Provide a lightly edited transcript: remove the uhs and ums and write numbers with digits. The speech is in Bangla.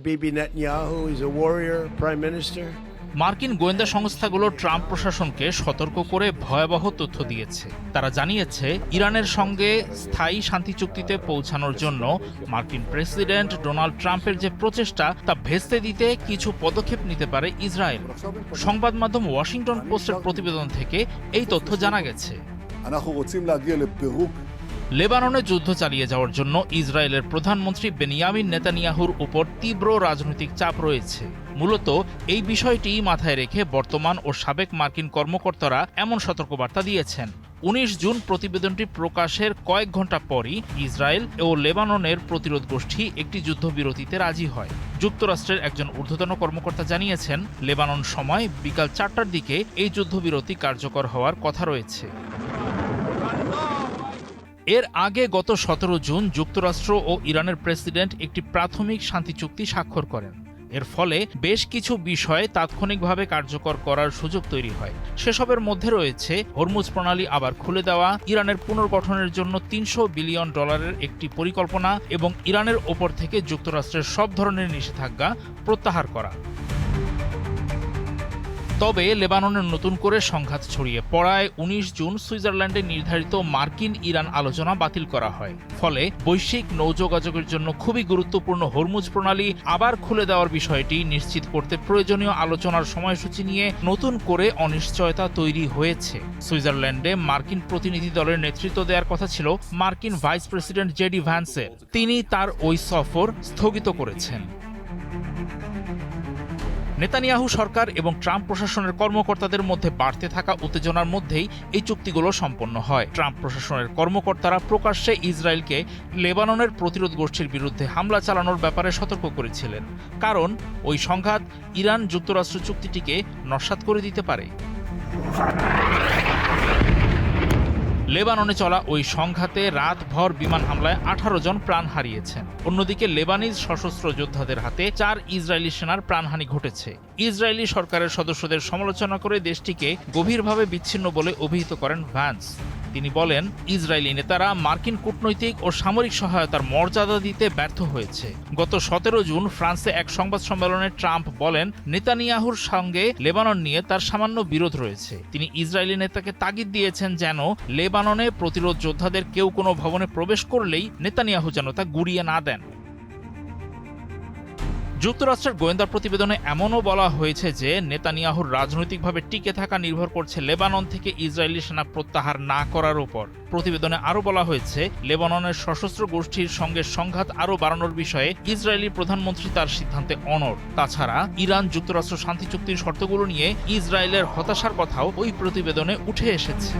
Bibi Netanyahu is a warrior prime minister. মার্কিন গোয়েন্দা সংস্থাগুলো ট্রাম্প প্রশাসনকে সতর্ক করে ভয়াবহ তথ্য দিয়েছে। তারা জানিয়েছে ইরানের সঙ্গে স্থায়ী শান্তি চুক্তিতে পৌঁছানোর জন্য মার্কিন প্রেসিডেন্ট ডোনাল্ড ট্রাম্পের যে প্রচেষ্টা তা ভেস্তে দিতে কিছু পদক্ষেপ নিতে পারে ইসরায়েল। সংবাদ মাধ্যম ওয়াশিংটন পোস্টের প্রতিবেদন থেকে এই তথ্য জানা গেছে। লেবাননে যুদ্ধ চালিয়ে যাওয়ার জন্য ইসরায়েলের প্রধানমন্ত্রী বেনিয়ামিন নেতানিয়াহুর উপর তীব্র রাজনৈতিক চাপ রয়েছে। মূলত এই বিষয়টি মাথায় রেখে বর্তমান ও সাবেক মার্কিন কর্মকর্তারা এমন সতর্কবার্তা দিয়েছেন। ১৯ জুন প্রতিবেদনটি প্রকাশের কয়েক ঘণ্টা পরই ইসরায়েল ও লেবাননের প্রতিরোধ গোষ্ঠী একটি যুদ্ধবিরতিতে রাজি হয়। যুক্তরাষ্ট্রের একজন ঊর্ধ্বতন কর্মকর্তা জানিয়েছেন, লেবানন সময় বিকাল ৪টার দিকে এই যুদ্ধবিরতি কার্যকর হওয়ার কথা রয়েছে। এর আগে গত ১৭ জুন যুক্তরাষ্ট্র ও ইরানের প্রেসিডেন্ট একটি প্রাথমিক শান্তি চুক্তি স্বাক্ষর করেন। এর ফলে বেশ কিছু বিষয়ে তাৎক্ষণিকভাবে কার্যকর করার সুযোগ তৈরি হয়। সেসবের মধ্যে রয়েছে হরমুজ প্রণালী আবার খুলে দেওয়া, ইরানের পুনর্গঠনের জন্য $৩০০ বিলিয়ন একটি পরিকল্পনা এবং ইরানের ওপর থেকে যুক্তরাষ্ট্রের সব ধরনের নিষেধাজ্ঞা প্রত্যাহার করা। তবে লেবাননের নতুন করে সংঘাত ছড়িয়ে পড়ায় ১৯ জুন সুইজারল্যান্ডে নির্ধারিত মার্কিন ইরান আলোচনা বাতিল করা হয়। ফলে বৈশ্বিক নৌযোগাযোগের জন্য খুবই গুরুত্বপূর্ণ হরমুজ প্রণালী আবার খুলে দেওয়ার বিষয়টি নিশ্চিত করতে প্রয়োজনীয় আলোচনার সময়সূচি নিয়ে নতুন করে অনিশ্চয়তা তৈরি হয়েছে। সুইজারল্যান্ডে মার্কিন প্রতিনিধি দলের নেতৃত্ব দেওয়ার কথা ছিল মার্কিন ভাইস প্রেসিডেন্ট জেডি ভ্যান্সের। তিনি তার ওই সফর স্থগিত করেছেন। নেতানিয়াহু সরকার এবং ট্রাম্প প্রশাসনের কর্মকর্তাদের মধ্যে বাড়তে থাকা উত্তেজনার মধ্যেই এই চুক্তিগুলো সম্পন্ন হয়। ট্রাম্প প্রশাসনের কর্মকর্তারা প্রকাশ্যে ইসরায়েলকে লেবাননের প্রতিরোধ গোষ্ঠীর বিরুদ্ধে হামলা চালানোর ব্যাপারে সতর্ক করেছিলেন, কারণ ওই সংঘাত ইরান যুক্তরাষ্ট্র চুক্তিটিকে নস্যাৎ করে দিতে পারে। লেবাননে চলা ওই সংঘাতে রাতভর বিমান হামলায় ১৮ জন প্রাণ হারিয়েছেন। অন্যদিকে লেবানিজ সশস্ত্র যোদ্ধাদের হাতে ৪ ইসরায়েলি সেনার প্রাণহানি ঘটেছে। ইসরায়েলি সরকারের সদস্যদের সমালোচনা করে দেশটিকে গভীরভাবে বিচ্ছিন্ন বলে অভিহিত করেন ভ্যান্স। তিনি বলেন, ইসরায়েলি নেতারা মার্কিন কূটনৈতিক ও সামরিক সহায়তার মর্যাদা দিতে ব্যর্থ হয়েছে। গত ১৭ জুন ফ্রান্সে এক সংবাদ সম্মেলনে ট্রাম্প বলেন, নেতানিয়াহুর সঙ্গে লেবানন নিয়ে তার সামান্য বিরোধ রয়েছে। তিনি ইসরায়েলি নেতাকে তাগিদ দিয়েছেন যেন লেবাননে প্রতিরোধ যোদ্ধাদের কেউ কোনো ভবনে প্রবেশ করলেই নেতানিয়াহু যেন তা গুড়িয়ে না দেন। যুক্তরাষ্ট্রের গোয়েন্দা প্রতিবেদনে এমনও বলা হয়েছে যে নেতানিয়াহুর রাজনৈতিকভাবে টিকে থাকা নির্ভর করছে লেবানন থেকে ইসরায়েলি সেনা প্রত্যাহার না করার উপর। প্রতিবেদনে আরও বলা হয়েছে, লেবাননের সশস্ত্র গোষ্ঠীর সঙ্গে সংঘাত আরও বাড়ানোর বিষয়ে ইসরায়েলি প্রধানমন্ত্রী তার সিদ্ধান্তে অনড়। তাছাড়া ইরান যুক্তরাষ্ট্র শান্তি চুক্তির শর্তগুলো নিয়ে ইসরায়েলের হতাশার কথাও ওই প্রতিবেদনে উঠে এসেছে।